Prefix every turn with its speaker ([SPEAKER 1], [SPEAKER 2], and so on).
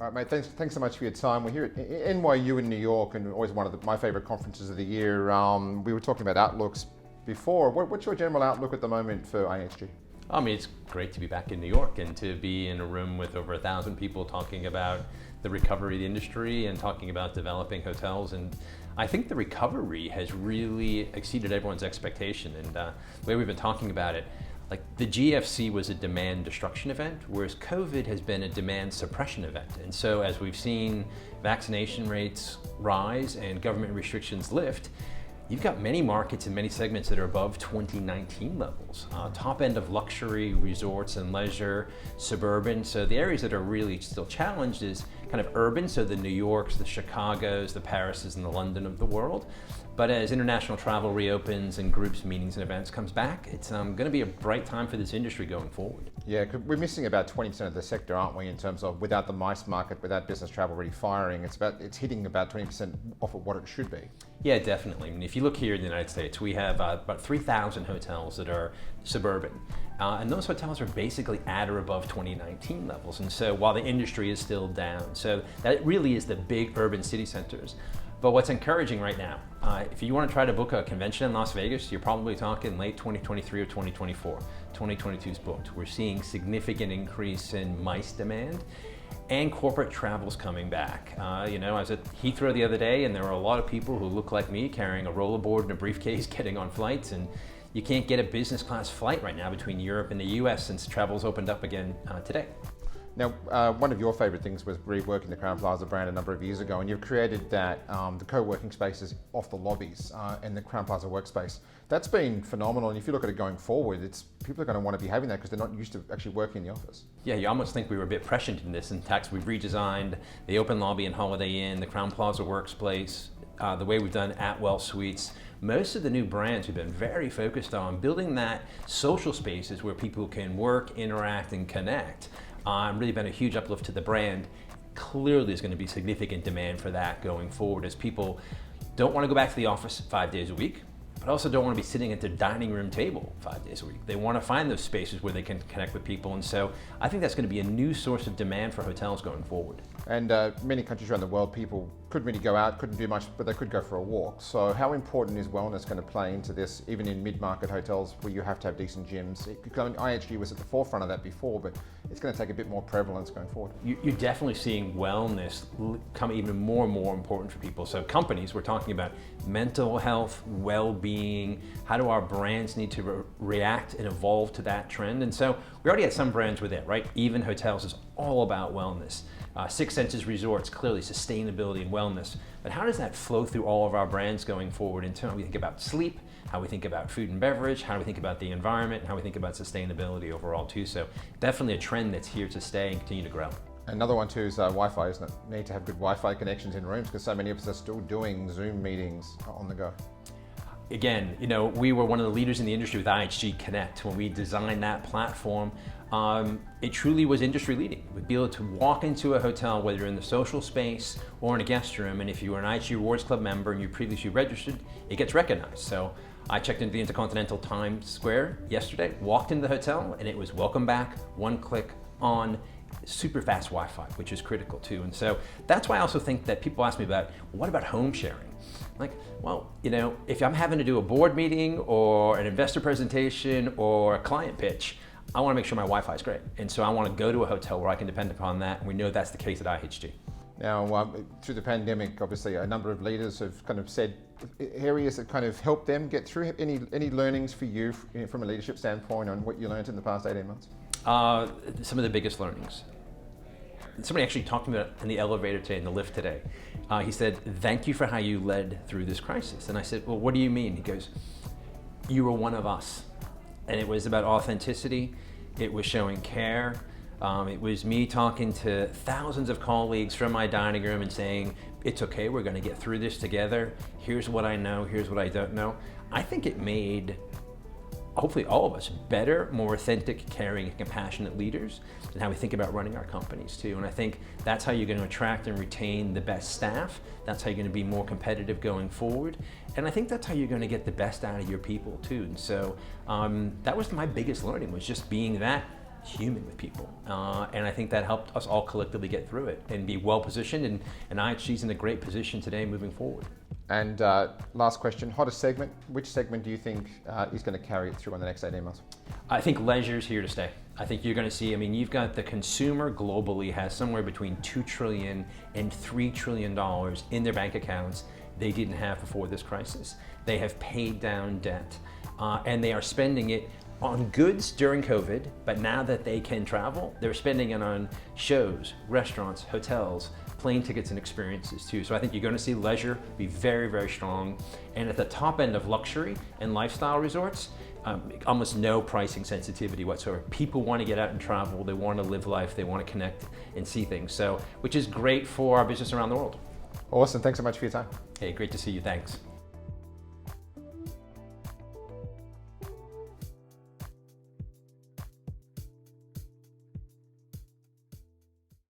[SPEAKER 1] All right, mate, thanks so much for your time. We're here at NYU in New York, and always one of my favorite conferences of the year. We were talking about outlooks before. What's your general outlook at the moment for IHG?
[SPEAKER 2] I mean, it's great to be back in New York and to be in a room with over 1,000 people talking about the recovery of the industry and talking about developing hotels. And I think the recovery has really exceeded everyone's expectation. And the way we've been talking about it, like the GFC was a demand destruction event, whereas COVID has been a demand suppression event. And so as we've seen vaccination rates rise and government restrictions lift, you've got many markets and many segments that are above 2019 levels. Top end of luxury, resorts and leisure, suburban. So the areas that are really still challenged is kind of urban, so the New Yorks, the Chicagos, the Parises and the London of the world. But as international travel reopens and groups, meetings and events comes back, it's going to be a bright time for this industry going forward.
[SPEAKER 1] Yeah, 'cause we're missing about 20% of the sector, aren't we, in terms of without the MICE market, without business travel really firing, it's hitting about 20% off of what it should be.
[SPEAKER 2] Yeah, definitely. I mean, if you look here in the United States, we have about 3,000 hotels that are suburban. And those hotels are basically at or above 2019 levels. And so while the industry is still down, so that really is the big urban city centers. But what's encouraging right now, if you want to try to book a convention in Las Vegas, you're probably talking late 2023 or 2024. 2022 is booked. We're seeing significant increase in MICE demand and corporate travel's coming back. I was at Heathrow the other day and there were a lot of people who look like me carrying a rollerboard and a briefcase getting on flights, and you can't get a business class flight right now between Europe and the US since travel's opened up again today.
[SPEAKER 1] Now, one of your favorite things was reworking the Crowne Plaza brand a number of years ago, and you've created that, the co-working spaces off the lobbies and the Crowne Plaza workspace. That's been phenomenal, and if you look at it going forward, people are going to want to be having that because they're not used to actually working in the office.
[SPEAKER 2] Yeah, you almost think we were a bit prescient in this. In fact, we've redesigned the Open Lobby and Holiday Inn, the Crowne Plaza workspace, the way we've done Atwell Suites. Most of the new brands we've been very focused on building that social spaces where people can work, interact, and connect. Really been a huge uplift to the brand. Clearly there's going to be significant demand for that going forward as people don't want to go back to the office 5 days a week, but also don't want to be sitting at their dining room table 5 days a week. They want to find those spaces where they can connect with people, and so I think that's going to be a new source of demand for hotels going forward.
[SPEAKER 1] And many countries around the world, people couldn't really go out, couldn't do much, but they could go for a walk. So how important is wellness going to play into this, even in mid-market hotels where you have to have decent gyms? IHG was at the forefront of that before, but it's going to take a bit more prevalence going forward.
[SPEAKER 2] You're definitely seeing wellness come even more and more important for people. So companies, we're talking about mental health, well-being, how do our brands need to react and evolve to that trend? And so we already had some brands with it, right? Even Hotels is all about wellness. Six Senses Resorts, clearly sustainability and wellness. But how does that flow through all of our brands going forward in terms of how we think about sleep, how we think about food and beverage, how do we think about the environment, and how we think about sustainability overall too. So definitely a trend that's here to stay and continue to grow.
[SPEAKER 1] Another one too is Wi-Fi, isn't it? You need to have good Wi-Fi connections in rooms because so many of us are still doing Zoom meetings on the go.
[SPEAKER 2] Again, we were one of the leaders in the industry with IHG Connect when we designed that platform. It truly was industry leading. We'd be able to walk into a hotel, whether you're in the social space or in a guest room, and if you were an IHG Rewards Club member and you previously registered, it gets recognized. So I checked into the Intercontinental Times Square yesterday, walked into the hotel, and it was welcome back, one click on, super fast Wi-Fi, which is critical too. And so that's why I also think that people ask me about, what about home sharing? Like, well, if I'm having to do a board meeting or an investor presentation or a client pitch, I want to make sure my Wi-Fi is great. And so I want to go to a hotel where I can depend upon that. And we know that's the case at IHG.
[SPEAKER 1] Now, through the pandemic, obviously a number of leaders have kind of said areas that kind of helped them get through. Any learnings for you from a leadership standpoint on what you learned in the past 18 months?
[SPEAKER 2] Some of the biggest learnings. Somebody actually talked to me in the elevator today, in the lift today. He said, "Thank you for how you led through this crisis." And I said, "Well, what do you mean?" He goes, "You were one of us." And it was about authenticity. It was showing care. It was me talking to thousands of colleagues from my dining room and saying, it's okay, we're going to get through this together. Here's what I know, here's what I don't know. I think it made, hopefully all of us, better, more authentic, caring, and compassionate leaders in how we think about running our companies too. And I think that's how you're going to attract and retain the best staff. That's how you're going to be more competitive going forward. And I think that's how you're going to get the best out of your people too. And so that was my biggest learning, was just being that human with people. And I think that helped us all collectively get through it and be well positioned. And IHG's in a great position today moving forward.
[SPEAKER 1] And last question, hottest segment. Which segment do you think is going to carry it through on the next 18 months?
[SPEAKER 2] I think leisure's here to stay. I think you're going to see, you've got the consumer globally has somewhere between $2 trillion and $3 trillion in their bank accounts they didn't have before this crisis. They have paid down debt and they are spending it on goods during COVID, but now that they can travel, they're spending it on shows, restaurants, hotels, plane tickets and experiences too. So I think you're going to see leisure be very, very strong. And at the top end of luxury and lifestyle resorts, almost no pricing sensitivity whatsoever. People want to get out and travel, they want to live life, they want to connect and see things. So, which is great for our business around the world.
[SPEAKER 1] Awesome, thanks so much for your time.
[SPEAKER 2] Hey, great to see you, thanks.